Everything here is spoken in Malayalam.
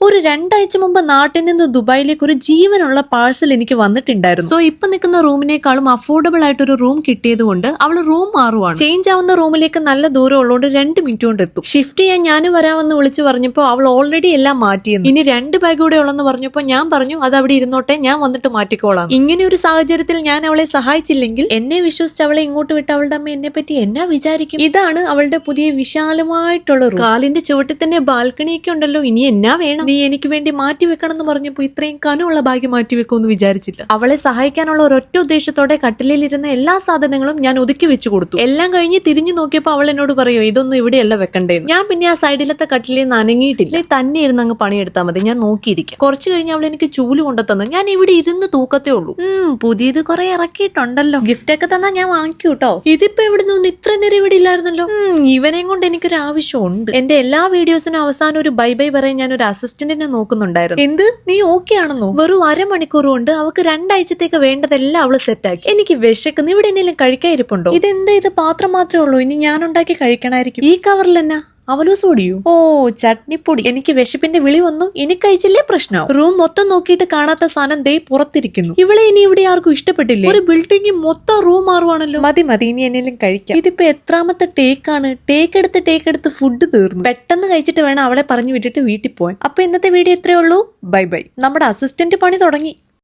ഒരു 2 ആഴ്ച മുമ്പ് നാട്ടിൽ നിന്ന് ദുബായിലേക്ക് ഒരു ജീവനുള്ള പാഴ്സൽ എനിക്ക് വന്നിട്ടുണ്ടായിരുന്നു. സോ ഇപ്പൊ നിൽക്കുന്ന റൂമിനേക്കാളും അഫോർഡബിൾ ആയിട്ട് ഒരു റൂം കിട്ടിയത് കൊണ്ട് അവള് റൂം മാറുവാണ്. ചേഞ്ച് ആവുന്ന റൂമിലേക്ക് നല്ല ദൂരം ഉള്ളതുകൊണ്ട് 2 മിനിറ്റ് കൊണ്ട് എത്തും. ഷിഫ്റ്റ് ചെയ്യാൻ ഞാനും വരാമെന്ന് വിളിച്ചു പറഞ്ഞപ്പോ അവൾ ഓൾറെഡി എല്ലാം മാറ്റിയെന്ന്. ഇനി 2 ബാഗ് കൂടെ ഉള്ളെന്ന് പറഞ്ഞപ്പോ ഞാൻ പറഞ്ഞു അത് അവിടെ ഇരുന്നോട്ടെ, ഞാൻ വന്നിട്ട് മാറ്റിക്കോളാം. ഇങ്ങനെ ഒരു സാഹചര്യത്തിൽ ഞാൻ അവളെ സഹായിച്ചില്ലെങ്കിൽ എന്നെ വിശ്വസിച്ച് അവളെ ഇങ്ങോട്ട് വിട്ട് അവളുടെ അമ്മ എന്നെ പറ്റി എന്നാ വിചാരിക്കും? ഇതാണ് അവളുടെ പുതിയ വിശാലമായിട്ടുള്ള റൂം. കാലിന്റെ ചുവട്ടിൽ തന്നെ ബാൽക്കണിയൊക്കെ ഉണ്ടല്ലോ, ഇനി എന്നാ വേണം? നീ എനിക്ക് വേണ്ടി മാറ്റി വെക്കണം എന്ന് പറഞ്ഞപ്പോ ഇത്രയും കനമുള്ള ബാഗ് മാറ്റി വെക്കുമെന്ന് വിചാരിച്ചില്ല. അവളെ സഹായിക്കാനുള്ള ഒരൊറ്റ ഉദ്ദേശത്തോടെ കട്ടിലിരുന്ന എല്ലാ സാധനങ്ങളും ഞാൻ ഒതുക്കി വെച്ചു കൊടുത്തു. എല്ലാം കഴിഞ്ഞ് തിരിഞ്ഞു നോക്കിയപ്പോ അവൾ എന്നോട് പറയോ ഇതൊന്നും ഇവിടെയല്ല വെക്കണ്ടേന്ന്. ഞാൻ പിന്നെ ആ സൈഡിലത്തെ കട്ടിലിൽ നിന്ന് അനങ്ങിയിട്ടില്ല. തന്നെ ഇരുന്ന് അങ്ങ് പണിയെടുത്താൽ മതി, ഞാൻ നോക്കിയിരിക്കാം. കുറച്ചു കഴിഞ്ഞ് അവൾ എനിക്ക് ചൂല് കൊണ്ടുതന്നു. ഞാൻ ഇവിടെ ഇരുന്ന് തൂക്കത്തേ ഉള്ളൂ. പുതിയത് കുറെ ഇറക്കിയിട്ടുണ്ടല്ലോ. ഗിഫ്റ്റ് ഒക്കെ തന്നാ ഞാൻ വാങ്ങിക്കൂ കേട്ടോ. ഇതിപ്പോ എവിടെ നിന്ന് ഇത്ര നേരം ഇവിടെ ഇല്ലായിരുന്നല്ലോ. ഇവനെയും കൊണ്ട് എനിക്കൊരു ആവശ്യമുണ്ട്. എന്റെ എല്ലാ വീഡിയോസിനും അവസാനം ഒരു ബൈ ബൈ പറയാൻ ഞാൻ ഒരു അസിസ്റ്റന്റിനെ നോക്കുന്നുണ്ടായിരുന്നു. എന്ത്, നീ ഓക്കെ ആണെന്നോ? വെറും അരമണിക്കൂർ കൊണ്ട് അവക്ക് 2 ആഴ്ചത്തേക്ക് വേണ്ടതെല്ലാം അവള് സെറ്റാക്കി. എനിക്ക് വിശക്കുന്നു. ഇവിടെ എന്തെങ്കിലും കഴിക്കാൻ ഇരിപ്പുണ്ടോ? ഇതെന്താ, ഇത് പാത്രം മാത്രമേ ഉള്ളൂ, ഇനി ഞാൻ ഉണ്ടാക്കി കഴിക്കണായിരിക്കും. ഈ കവറിൽ എന്നാ അവലൂസ് പൊടിയോ? ഓ, ചട്നിപ്പൊടി. എനിക്ക് വിശപ്പിന്റെ വിളി വന്നു, ഇനി കഴിച്ചില്ലേ പ്രശ്നമാവും. റൂം മൊത്തം നോക്കിയിട്ട് കാണാത്ത സാധനം ദേ പുറത്തിരിക്കുന്നു. ഇവളെ ഇനി ഇവിടെ ആർക്കും ഇഷ്ടപ്പെട്ടില്ലേ? ഒരു ബിൽഡിംഗ് മൊത്തം റൂം മാറുവാണല്ലോ. മതി മതി, ഇനി എന്നെങ്കിലും കഴിക്കാം. ഇതിപ്പോ എത്രാമത്തെ ടേക്കാണ്? ടേക്ക് എടുത്ത് ഫുഡ് തീർന്നു. പെട്ടെന്ന് കഴിച്ചിട്ട് വേണം അവളെ പറഞ്ഞു വിട്ടിട്ട് വീട്ടിൽ പോവാൻ. അപ്പൊ ഇന്നത്തെ വീഡിയോ ഇത്രയേ ഉള്ളൂ. Bye bye. നമ്മുടെ അസിസ്റ്റന്റ് പണി തുടങ്ങി.